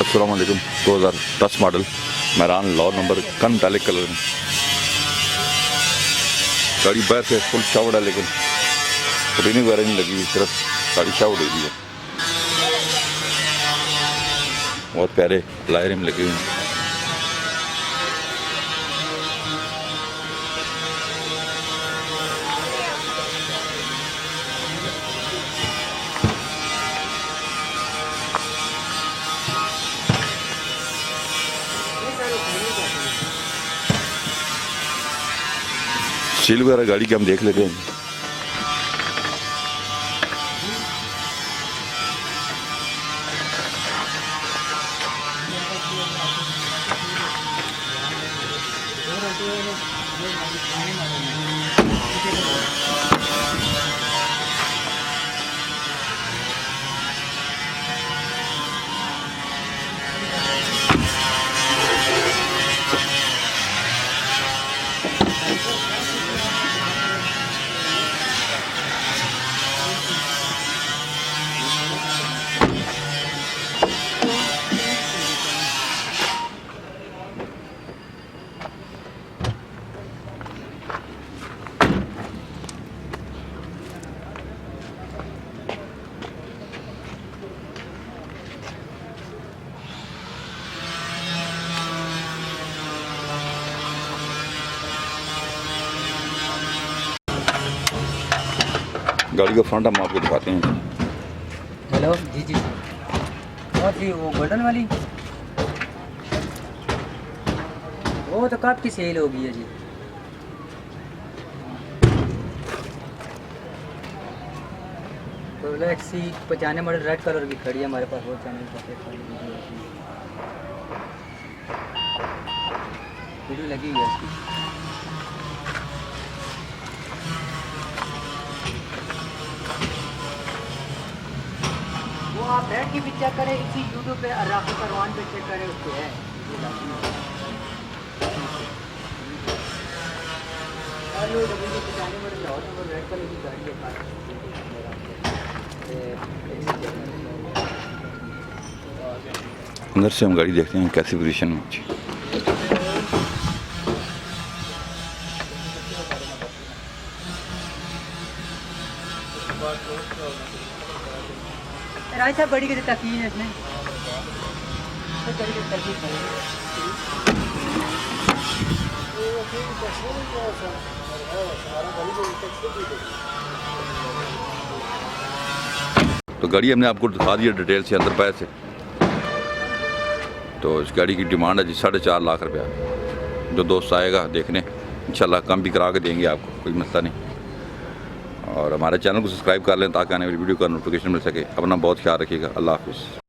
अस्सलाम वालेकुम। 2010 model मैरान law number कन मेटालिक कलर में गाड़ी बाहर से फुल शावर्ड है, लेकिन रिंग वगैरह नहीं लगी हुई, सिर्फ गाड़ी शावर्ड हुई है। बहुत प्यारे लायर में लगे हुए हैं। सील वगैरह गाड़ी के हम देख लेते हैं। गाड़ी का फ्रंट हम आपको दिखाते हैं। हेलो जी जी, और जी वो गोल्डन वाली वो तो कब की सेल हो गई है जी। तो एक्सी 95 मॉडल रेड कलर की खड़ी है हमारे पास, वो चैनल पर वीडियो लगी हुई है इसकी। वो आप बैठ के भी चेक करें, इसी यूट्यूब पे राखी परवान पे चेक करें, उसके है रेड कलर की गाड़ी है। अंदर से हम गाड़ी देखते हैं कैसी पोजीशन में। राज साहब बड़ी की तकीन है इसमें, तो गाड़ी हमने आपको दिखा दी है डिटेल से अंदर बाहर से। तो इस गाड़ी की डिमांड है जी 4.5 लाख रुपया। जो दोस्त आएगा देखने इंशाल्लाह कम भी करा के देंगे आपको, कोई मसला नहीं। और हमारे चैनल को सब्सक्राइब कर लें ताकि आने वाली वीडियो का नोटिफिकेशन मिल सके। अपना बहुत ख्याल रखिएगा। अल्लाह हाफिज़।